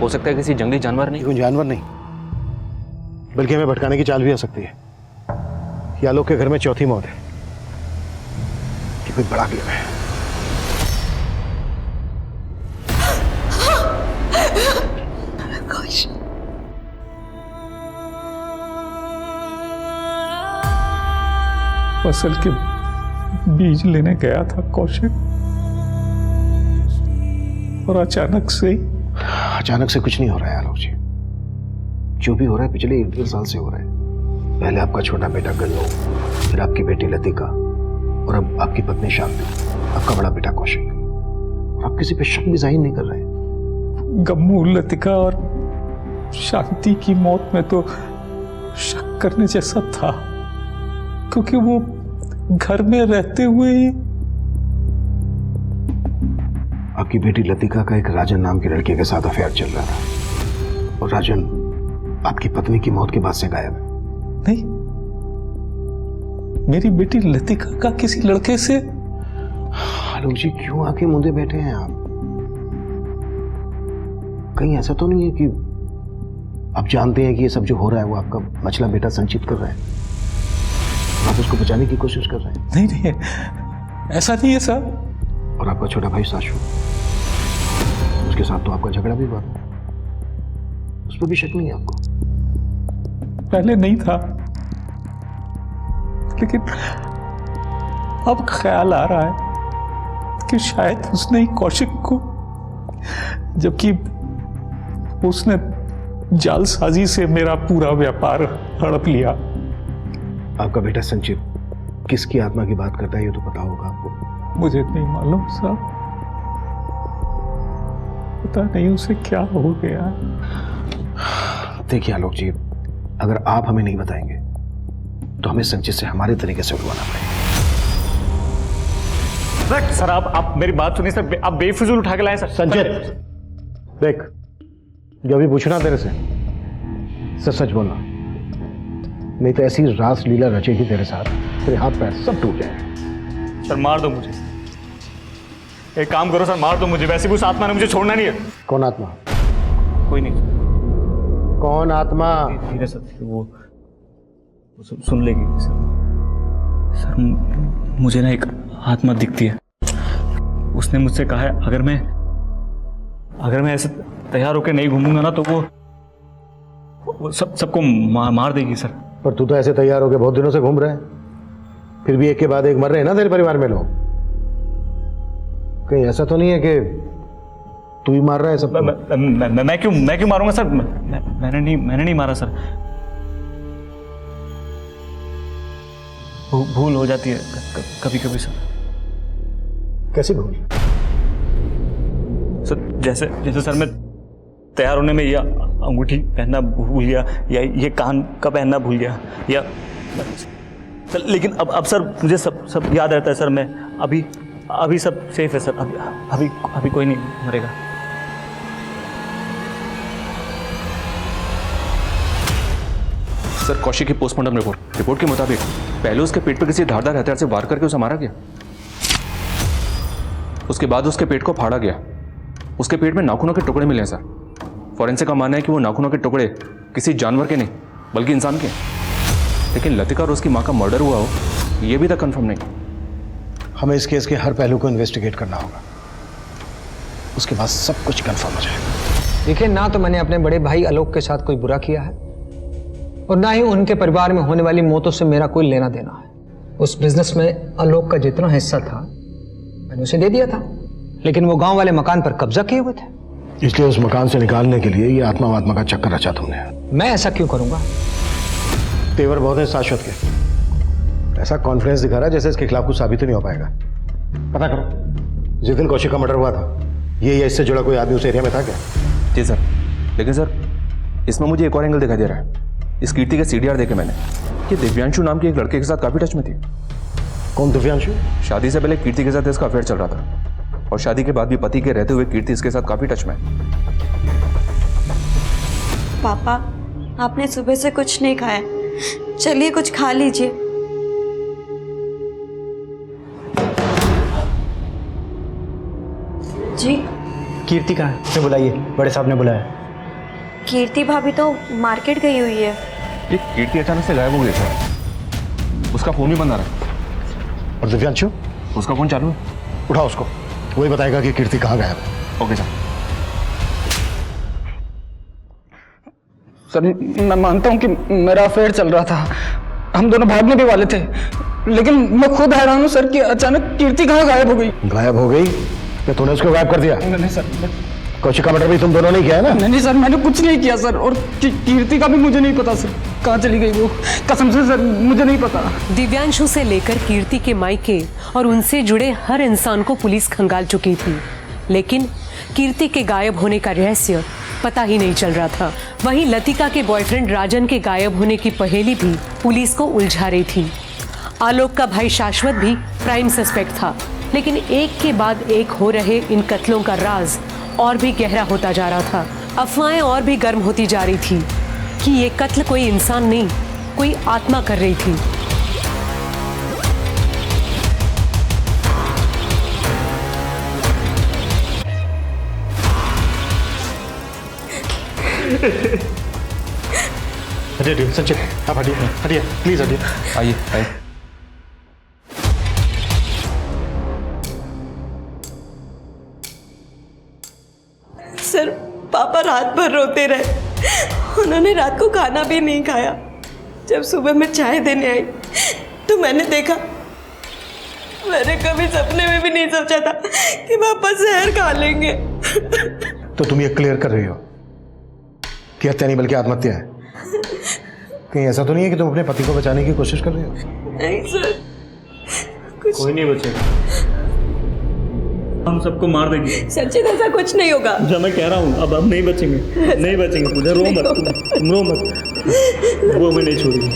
हो सकता है किसी जंगली जानवर नहीं। कोई जानवर नहीं, बल्कि हमें भटकाने की चाल भी आ सकती है। ये आलोक के घर में चौथी मौत है। कोई बड़ा गेम है। कौशिक, फसल के बीज लेने गया था कौशिक, और अचानक से कुछ नहीं हो रहा है आलोक जी। जो भी हो रहा है पिछले 1-1.5 साल से हो रहा है। पहले आपका छोटा बेटा गन्नू, फिर आपकी बेटी लतिका, और अब आपकी पत्नी शांति, आपका बड़ा बेटा कौशिक। और आप किसी पे शक भी जाहिर नहीं कर रहे। गम्मू, लतिका और शांति की मौत में तो शक करने जैसा था, क्योंकि वो घर में रहते हुए ही। आपकी बेटी लतिका का एक राजन नाम के लड़के के साथ अफेयर चल रहा था, और राजन आपकी पत्नी की मौत के बाद से गायब है। नहीं, मेरी बेटी लतिका का किसी लड़के से। आलोक जी, क्यों आके मुंदे बैठे हैं आप? कहीं ऐसा तो नहीं है कि आप जानते हैं कि ये सब जो हो रहा है वो आपका मछला बेटा संचित कर रहा है, आप उसको बचाने की कोशिश कर रहे हैं? नहीं, ऐसा नहीं है सर। और आपका छोटा भाई साशु, उसके साथ तो आपका झगड़ा भी हुआ, उस पर भी शक नहीं है आपको? पहले नहीं था, लेकिन अब ख्याल आ रहा है कि शायद उसने ही कौशिक को, जबकि उसने जालसाजी से मेरा पूरा व्यापार हड़प लिया। आपका बेटा संचित किसकी आत्मा की बात करता है ये तो पता होगा आपको? मुझे नहीं मालूम साहब, पता नहीं उसे क्या हो गया। देखिए आलोक जी, अगर आप हमें नहीं बताएंगे तो हमें संचित से हमारे तरीके से उठवाना पड़ेगा। सर आप मेरी बात सुनिए सर, आप बेफिजूल उठा के लाए सर। संचित देख, जो भी पूछना तेरे से सच सच बोलना, नहीं तो ऐसी रास लीला रचेगी तेरे साथ, तेरे हाथ पैर सब टूट जाएंगे। सर मार दो मुझे, एक काम करो सर, मार दो मुझे, वैसे भी उस आत्मा ने मुझे छोड़ना नहीं है। कौन आत्मा? कोई नहीं। कौन आत्मा? धीरे सर, वो सुन लेगी सर। सर मुझे ना एक आत्मा दिखती है, उसने मुझसे कहा है अगर मैं ऐसे तैयार होकर नहीं घूमूंगा ना तो वो सबको मार देगी सर। पर तू तो ऐसे तैयार होकर बहुत दिनों से घूम रहा है, फिर भी एक के बाद एक मर रहे हैं ना तेरे परिवार में लोग। कहीं ऐसा तो नहीं है कि तू ही मार रहा है सब? मैं क्यों मारूंगा सर? मैंने नहीं मारा सर। भूल हो जाती है कभी कभी सर। कैसी भूल? सर जैसे सर मैं तैयार होने में यह अंगूठी पहनना भूल गया, या ये कान का पहनना भूल गया, या सर लेकिन अब सर मुझे सब याद रहता है सर। मैं अभी सब सेफ है सर। अभी कोई नहीं मरेगा। सर कौशिक की पोस्टमार्टम रिपोर्ट के मुताबिक पहले उसके पेट पर किसी धारदार हथियार से वार करके उसे मारा गया, उसके बाद उसके पेट को फाड़ा गया। उसके पेट में नाखूनों के टुकड़े मिले हैं सर। फॉरेंसिक का मानना है कि वो नाखूनों के टुकड़े किसी जानवर के नहीं बल्कि इंसान के। लेकिन लतिका और उसकी माँ का मर्डर हुआ हो ये भी तक कंफर्म नहीं। हमें इस केस के हर पहलू को इन्वेस्टिगेट करना होगा, उसके बाद सब कुछ कंफर्म हो जाएगा। देखिए, ना तो मैंने अपने बड़े भाई आलोक के साथ कोई बुरा किया है और ना ही उनके परिवार में होने वाली मौतों से मेरा कोई लेना देना है। उस बिजनेस में आलोक का जितना हिस्सा था मैंने उसे दे दिया था, लेकिन वो गांव वाले मकान पर कब्जा किए हुए थे, इसलिए उस मकान से निकालने के लिए ये आत्मा का चक्कर रचा तुमने। मैं ऐसा क्यों करूंगा? तेवर बहुत है शाश्वत के, ऐसा कॉन्फिडेंस दिखा रहा है जैसे इसके खिलाफ कुछ साबित ही नहीं हो पाएगा। पता करो, जिस दिन कौशिक का मर्डर हुआ था ये या इससे जुड़ा कोई आदमी उस एरिया में था क्या? जी सर, लेकिन सर इसमें मुझे एक और एंगल दिखाई दे रहा है। इस कीर्ति का सीडीआर देखे मैंने कि दिव्यांशु नाम के एक लड़के के साथ काफी टच में थी। कौन दिव्यांशु? शादी से पहले कीर्ति के साथ इसका अफेयर चल रहा था और शादी के बाद भी पति के रहते हुए कीर्ति इसके साथ काफी टच में। पापा, आपने सुबह से कुछ नहीं खाया, चलिए कुछ खा लीजिए। जी कीर्ति कहाँ है? उसे बुलाइए, बड़े साहब ने बुलाया। कीर्ति भाभी तो मार्केट गई हुई है। ये कीर्ति अचानक से गायब हो गई था, उसका फोन भी बंद आ रहा है। और दिव्यांशु? उसका फोन चालू है? उठाओ उसको, वही बताएगा कि कीर्ति कहाँ गायब है। Okay sir. सर मैं मानता हूँ कि मेरा अफेयर चल रहा था, हम दोनों भागने भी वाले थे, लेकिन मैं खुद हैरान हूँ सर कि अचानक कीर्ति कहाँ गायब हो गई। गायब हो गई? क्या तूने उसको गायब कर दिया? नहीं सर, कौशिक का मर्डर भी तुम दोनों ने किया है ना? नहीं सर, मैंने कुछ नहीं किया सर, और कीर्ति का भी मुझे नहीं पता सर, कहाँ चली गई वो, कसम से सर मुझे नहीं पता। दिव्यांशु से लेकर कीर्ति के मायके और उनसे जुड़े हर इंसान को पुलिस खंगाल चुकी थी, लेकिन कीर्ति के गायब होने का रहस्य पता ही नहीं चल रहा था। वहीं लतिका के बॉयफ्रेंड राजन के गायब होने की पहेली भी पुलिस को उलझा रही थी। आलोक का भाई शाश्वत भी प्राइम सस्पेक्ट था, लेकिन एक के बाद एक हो रहे इन कत्लों का राज और भी गहरा होता जा रहा था। अफवाहें और भी गर्म होती जा रही थी कि ये कत्ल कोई इंसान नहीं, कोई आत्मा कर रही थी। हटिए संचित, आप हटिए, हटिए प्लीज हटिए। आइए आइए। सर पापा रात भर रोते रहे, उन्होंने रात को खाना भी नहीं खाया। जब सुबह मैं चाय देने आई तो मैंने देखा, मैंने कभी सपने में भी नहीं सोचा था कि पापा जहर खा लेंगे। तो तुम ये क्लियर कर रही हो कि हत्या नहीं बल्कि आत्महत्या है? कहीं ऐसा तो नहीं है कि तुम अपने पति को बचाने की कोशिश कर रहे हो? नहीं सर, कोई नहीं बचेगा, हम सबको मार देंगे। सच्ची ऐसा कुछ नहीं होगा। जो मैं कह रहा हूँ, अब नहीं बचेंगे, नहीं बचेंगे। पूजा रो मत, तुम रो मत, वो हमें नहीं छोड़ेगी,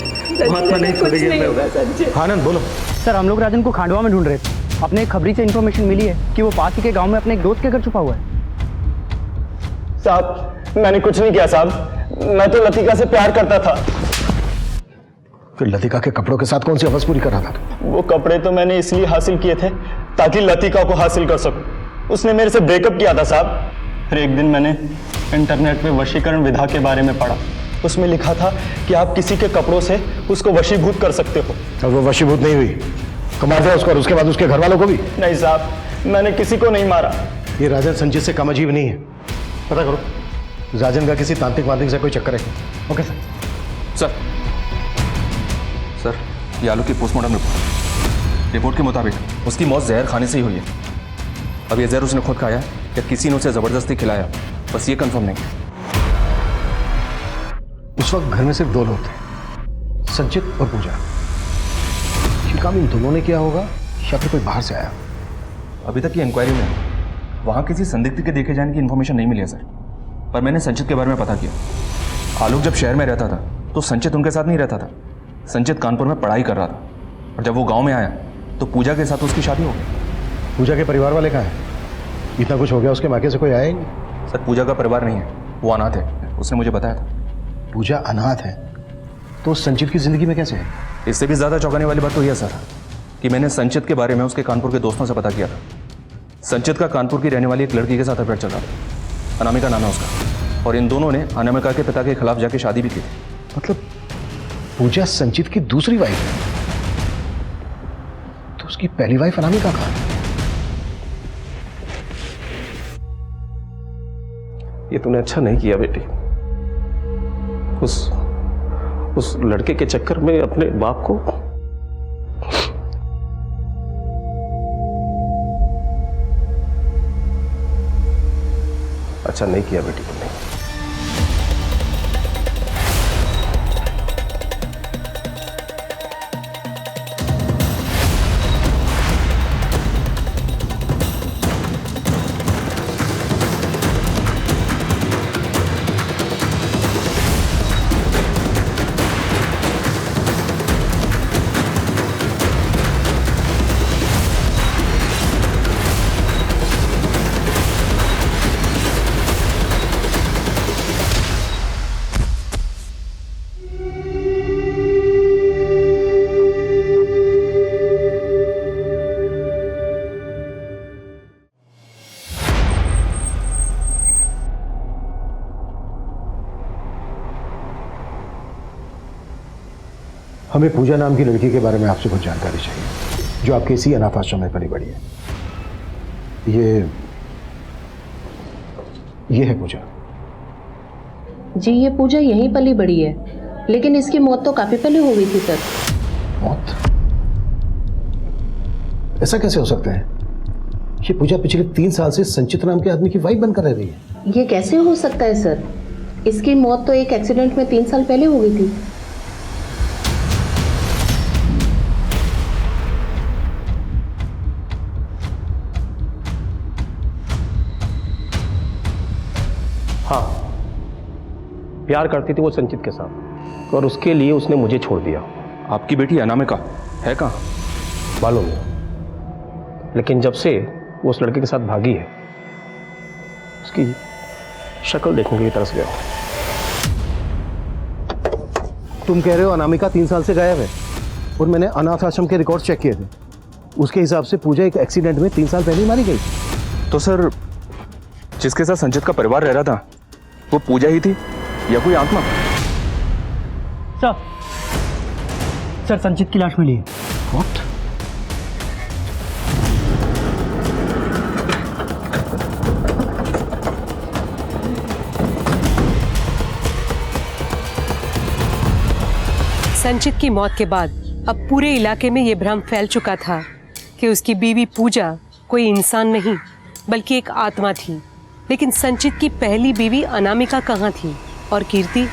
महात्मा नहीं छोड़ेगी। आनंद बोलो। सर हम लोग राजन को खांडवा में ढूंढ रहे थे, अपने एक खबरी से इन्फॉर्मेशन मिली है कि वो पास ही के गांव में अपने एक दोस्त के घर छुपा हुआ है। साहब मैंने कुछ नहीं किया साहब, मैं तो लतिका से प्यार करता था। फिर लतिका के कपड़ों के साथ कौन सी हवस पूरी कर रहा था? वो कपड़े तो मैंने इसलिए हासिल किए थे ताकि लतिका को हासिल कर सकूं। उसने मेरे से ब्रेकअप किया था साहब। फिर एक दिन मैंने इंटरनेट पे वशीकरण विधा के बारे में पढ़ा, उसमें लिखा था कि आप किसी के कपड़ों से उसको वशीभूत कर सकते हो। और वो वशीभूत नहीं हुई तो मार दिया उसको, और उसके बाद उसके घर वालों को भी? नहीं साहब, मैंने किसी को नहीं मारा। ये राजन संचित से कम अजीब नहीं है, पता करो राजन का किसी तांत्रिक वांत्रिक से कोई चक्कर है। Okay sir. सर सर ये आलोक की पोस्टमार्टम रिपोर्ट के मुताबिक उसकी मौत जहर खाने से ही हुई है। अब ये जहर उसने खुद खाया या किसी ने उसे जबरदस्ती खिलाया, बस ये कंफर्म नहीं। उस वक्त घर में सिर्फ दो लोग थे, संचित और पूजा। ये काम इन दोनों ने किया होगा या फिर कोई बाहर से आया? अभी तक ये इंक्वायरी में वहाँ किसी संदिग्ध के देखे जाने की इन्फॉर्मेशन नहीं मिली है सर, पर मैंने संचित के बारे में पता किया। आलोक जब शहर में रहता था तो संचित उनके साथ नहीं रहता था, संचित कानपुर में पढ़ाई कर रहा था, और जब वो गांव में आया तो पूजा के साथ उसकी शादी हो गई। पूजा के परिवार वाले कहाँ हैं? इतना कुछ हो गया उसके मायके से कोई आया ही नहीं? सर पूजा का परिवार नहीं है, वो अनाथ है, उसने मुझे बताया था। पूजा अनाथ है तो संचित की जिंदगी में कैसे है? इससे भी ज़्यादा चौंकाने वाली बात तो यह सर कि मैंने संचित के बारे में उसके कानपुर के दोस्तों से पता किया था। संचित का कानपुर की रहने वाली एक लड़की के साथ अफेयर चल रहा था, अनामिका नाम है उसका, और इन दोनों ने अनामिका के पिता के खिलाफ जाके शादी भी की थी। मतलब पूजा संचित की दूसरी वाइफ है, तो उसकी पहली वाइफ अनामिका कहाँ है? ये तूने अच्छा नहीं किया बेटी, उस लड़के के चक्कर में अपने बाप को। अच्छा नहीं किया बेटी तुमने। हमें पूजा नाम की लड़की के बारे में आपसे कुछ जानकारी चाहिए। जो आपके इसी अनाथ आश्रम में पली बड़ी है। ये है पूजा। जी ये पूजा यहीं पली बड़ी है, लेकिन इसकी मौत तो काफी पहले हो गई थी सर। मौत? ऐसा कैसे हो सकता है? ये पूजा पिछले 3 साल से संचित नाम के आदमी की वाइफ बनकर रह रही है। ये कैसे हो सकता है सर? इसकी मौत तो एक एक्सीडेंट में 3 साल पहले हो गई थी। हाँ, प्यार करती थी वो संचित के साथ और उसके लिए उसने मुझे छोड़ दिया। आपकी बेटी अनामिका है कहाँ? मालूम नहीं, लेकिन जब से वो उस लड़के के साथ भागी है, उसकी शक्ल देखने के लिए तरस गया। तुम कह रहे हो अनामिका 3 साल से गायब है? और मैंने अनाथ आश्रम के रिकॉर्ड चेक किए थे, उसके हिसाब से पूजा एक एक्सीडेंट में 3 साल पहले ही मारी गई। तो सर, जिसके साथ संचित का परिवार रह रहा था वो पूजा ही थी या कोई आत्मा? सर संचित की लाश मिली है। What? संचित की मौत के बाद अब पूरे इलाके में ये भ्रम फैल चुका था कि उसकी बीवी पूजा कोई इंसान नहीं बल्कि एक आत्मा थी। लेकिन संचित की पहली बीवी अनामिका कहाँ थी और कीर्ति,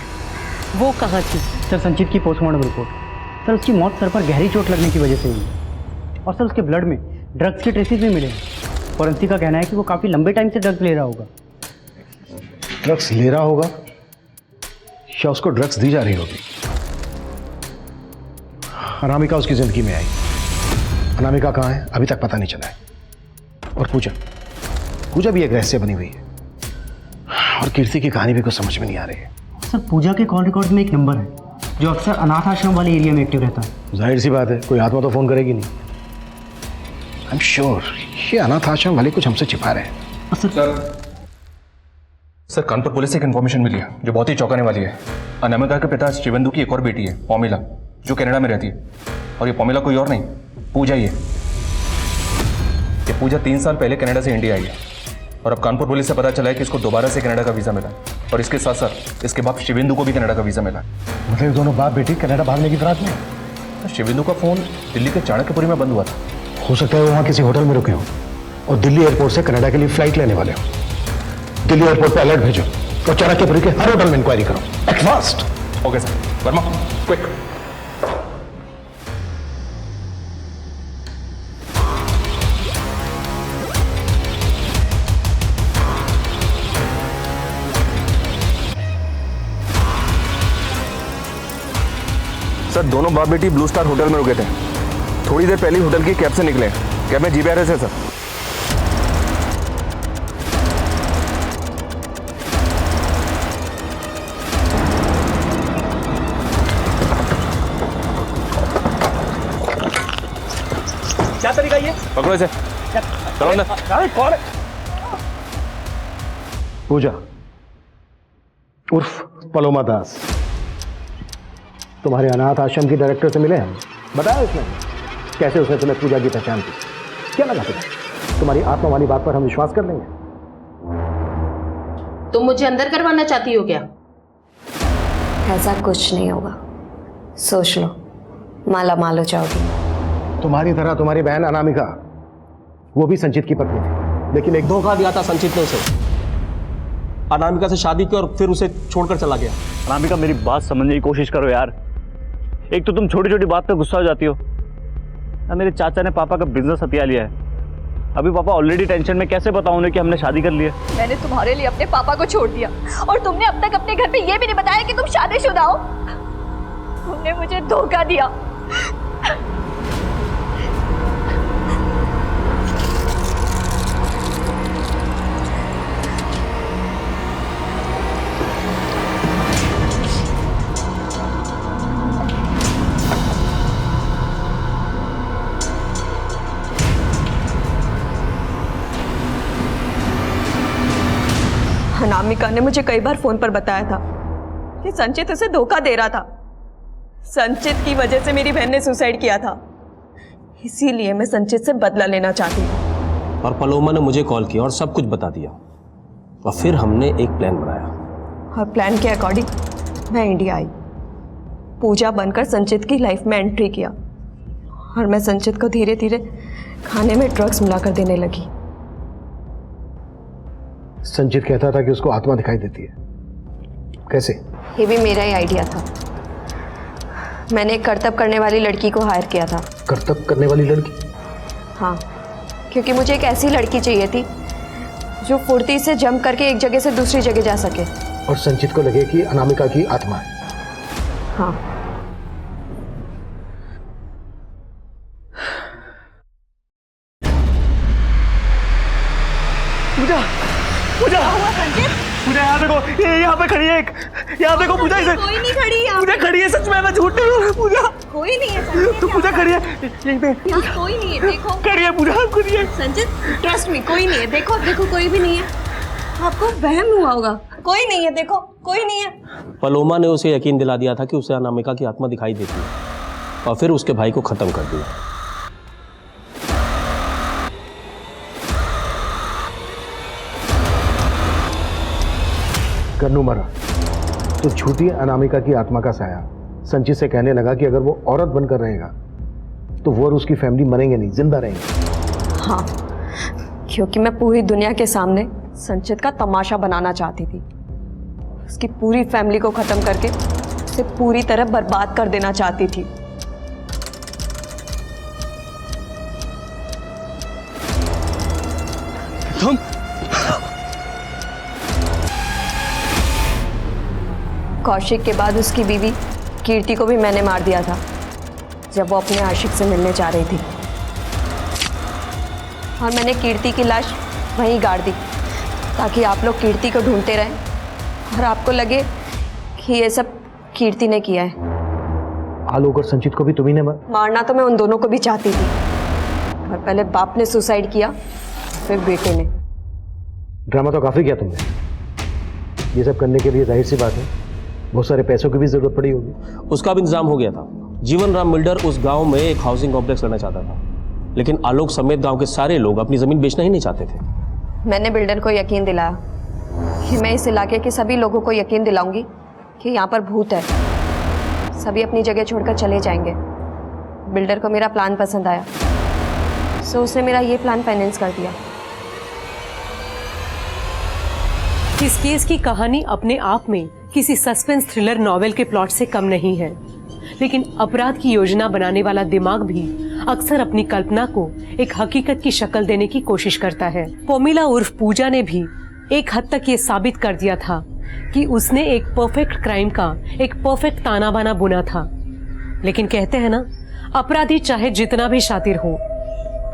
वो कहाँ थी? सर संचित की पोस्टमार्टम रिपोर्ट, सर उसकी मौत सर पर गहरी चोट लगने की वजह से हुई और सर उसके ब्लड में ड्रग्स के ट्रेसेस भी मिले हैं। फॉरेंसिक का कहना है कि वो काफ़ी लंबे टाइम से ड्रग्स ले रहा होगा। ड्रग्स ले रहा होगा या उसको ड्रग्स दी जा रही होगी? अनामिका उसकी जिंदगी में आई, अनामिका कहाँ है अभी तक पता नहीं चला है। और पूजा भी एक रहस्य बनी हुई है और कीर्ति की कहानी भी कुछ समझ में नहीं आ रही है। सर पूजा के कॉल रिकॉर्ड में एक नंबर है जो अक्सर अनाथ आश्रम वाले एरिया में एक्टिव रहता है। जाहिर सी बात है, कोई आत्मा तो फोन करेगी नहीं। आई एम श्योर ये अनाथ आश्रम वाले कुछ हमसे छिपा रहे हैं। सर कानपुर पुलिस से एक इन्फॉर्मेशन मिली है जो बहुत ही चौंकाने वाली है। अनामिका के पिता शिवेंदु की एक और बेटी है पौमिला, जो कनाडा में रहती है, और ये पौमिला कोई और नहीं, पूजा ही है। ये पूजा 3 साल पहले कनाडा से इंडिया आई है और अब कानपुर पुलिस से पता चला है कि इसको दोबारा से कनाडा का वीजा मिला और इसके साथ साथ इसके बाप शिवेंदु को भी कनाडा का वीजा मिला। मतलब दोनों बाप बेटी कनाडा भागने की फिराक में? शिवेंदु का फोन दिल्ली के चाणक्यपुरी में बंद हुआ था। हो सकता है वो वहाँ किसी होटल में रुके हो और दिल्ली एयरपोर्ट से कनाडा के लिए फ्लाइट लेने वाले हो। दिल्ली एयरपोर्ट पर अलर्ट भेजो और चाणक्यपुरी के हर होटल में इंक्वायरी करो at fast. Okay sir. Verma quick. Sir दोनों बाप बेटी ब्लू स्टार होटल में रुके थे। थोड़ी देर पहले होटल की कैब से निकले। कैब में GBRS है सर। क्या तरीका ये? पकड़ो इसे। चलो अंदर। कौन है? पूजा उर्फ पलोमा दास तुम्हारे अनाथ आश्रम की डायरेक्टर से मिले हम। बताया उसने कैसे उसने तुम्हें पूजा की पहचान की? क्या लगा तुम्हारी आत्मा वाली बात पर हम विश्वास कर लेंगे? तुम मुझे अंदर करवाना चाहती हो क्या? ऐसा कुछ नहीं होगा, सोच लो, माला माल हो जाओगी। तुम्हारी तरह तुम्हारी बहन अनामिका, वो भी संचित की पत्नी थी, लेकिन एक धोखा दिया था संचित ने उसे। अनामिका से शादी की और फिर उसे छोड़कर चला गया। अनामिका मेरी बात समझने की कोशिश करो यार। एक तो तुम छोटी छोटी बात पे गुस्सा हो जाती हो। मेरे चाचा ने पापा का बिजनेस हथिया लिया है। अभी पापा ऑलरेडी टेंशन में, कैसे बताऊं उन्हें कि हमने शादी कर ली है। मैंने तुम्हारे लिए अपने पापा को छोड़ दिया और तुमने अब तक अपने घर पे ये भी नहीं बताया कि तुम शादीशुदा हो। तुमने मुझे धोखा दिया। अनामिका ने मुझे कई बार फोन पर बताया था कि संचित उसे धोखा दे रहा था। संचित की वजह से मेरी बहन ने सुसाइड किया था। इसीलिए मैं संचित से बदला लेना चाहती हूँ। और पलोमा ने मुझे कॉल किया और सब कुछ बता दिया, और फिर हमने एक प्लान बनाया। और प्लान के अकॉर्डिंग मैं इंडिया आई, पूजा बनकर संचित की लाइफ में एंट्री किया, और मैं संचित को धीरे धीरे खाने में ड्रग्स मिलाकर देने लगी। संचित कहता था कि उसको आत्मा दिखाई देती है, कैसे? ये भी मेरा ही आइडिया था। मैंने एक करतब करने वाली लड़की को हायर किया था। करतब करने वाली लड़की? हाँ, क्योंकि मुझे एक ऐसी लड़की चाहिए थी जो फुर्ती से जंप करके एक जगह से दूसरी जगह जा सके। और संचित को लगे कि अनामिका की आत्मा है। हाँ। पूजा, पूजा, पूजा यहाँ देखो, ये यहाँ पे खड़ी है एक, यहाँ देखो पूजा, इसे कोई नहीं खड़ी है। पूजा खड़ी है, सच में, मैं झूठ नहीं हूँ। पूजा कोई नहीं है। तो पूजा खड़ी है यहीं पे, यहाँ कोई नहीं है, देखो खड़ी है पूजा, खड़ी है। संचित ट्रस्ट मी, कोई नहीं है, देखो देखो कोई भी नहीं है। आपको वहम हुआ होगा, कोई नहीं है, देखो कोई नहीं है। पलोमा ने उसे यकीन दिला दिया था कि उसे अनामिका की आत्मा दिखाई देती है, और फिर उसके भाई को खत्म कर दिया। कन्नू मरा तो झूठी अनामिका की आत्मा का साया संचित से कहने लगा कि अगर वो औरत बनकर रहेगा तो वो और उसकी फैमिली मरेंगे नहीं, जिंदा रहेंगे। हाँ, क्योंकि मैं पूरी दुनिया के सामने संचित का तमाशा बनाना चाहती थी। उसकी पूरी फैमिली को खत्म करके उसे पूरी तरह बर्बाद कर देना चाहती थी। तुम कौशिक के बाद उसकी बीवी कीर्ति को भी मैंने मार दिया था जब वो अपने आशिक से मिलने जा रही थी, और मैंने कीर्ति की लाश वहीं गाड़ दी ताकि आप लोग कीर्ति को ढूंढते रहें और आपको लगे कि ये सब कीर्ति ने किया है। आलोक और संचित को भी तुम्ही ने मारना तो मैं उन दोनों को भी चाहती थी, और पहले बाप ने सुसाइड किया, फिर बेटे ने। ड्रामा तो काफी किया तुमने। ये सब करने के लिए जाहिर सी बात है बहुत सारे पैसों की भी जरूरत पड़ी होगी। उसका भी इंतजाम हो गया था। जीवन राम बिल्डर उस गांव में एक हाउसिंग कॉम्प्लेक्स करना चाहता था, लेकिन आलोक समेत गांव के सारे लोग अपनी जमीन बेचना ही नहीं चाहते थे। मैंने बिल्डर को यकीन दिलाया कि मैं इस इलाके के सभी लोगों को यकीन दिलाऊंगी कि यहाँ पर भूत है, सभी अपनी जगह छोड़कर चले जाएंगे। बिल्डर को मेरा प्लान पसंद आया, सो उसने मेरा ये प्लान फाइनेंस कर दिया। इस केस की कहानी अपने आप में किसी सस्पेंस थ्रिलर नॉवेल के प्लॉट से कम नहीं है, लेकिन अपराध की योजना बनाने वाला दिमाग भी अक्सर अपनी कल्पना को एक हकीकत की शक्ल देने की कोशिश करता है। पोमिला उर्फ पूजा ने भी एक हद तक ये साबित कर दिया था कि उसने एक परफेक्ट क्राइम का एक परफेक्ट ताना बाना बुना था। लेकिन कहते हैं ना, अपराधी चाहे जितना भी शातिर हो,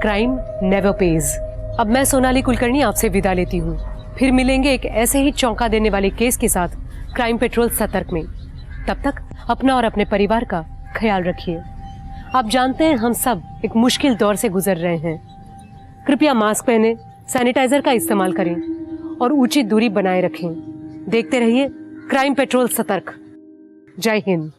क्राइम नेवर पेज। अब मैं सोनाली कुलकर्णी आपसे विदा लेती हूँ। फिर मिलेंगे एक ऐसे ही चौंका देने वाले केस के साथ क्राइम पेट्रोल सतर्क में। तब तक अपना और अपने परिवार का ख्याल रखिए। आप जानते हैं हम सब एक मुश्किल दौर से गुजर रहे हैं। कृपया मास्क पहने, सैनिटाइजर का इस्तेमाल करें और उचित दूरी बनाए रखें। देखते रहिए क्राइम पेट्रोल सतर्क। जय हिंद।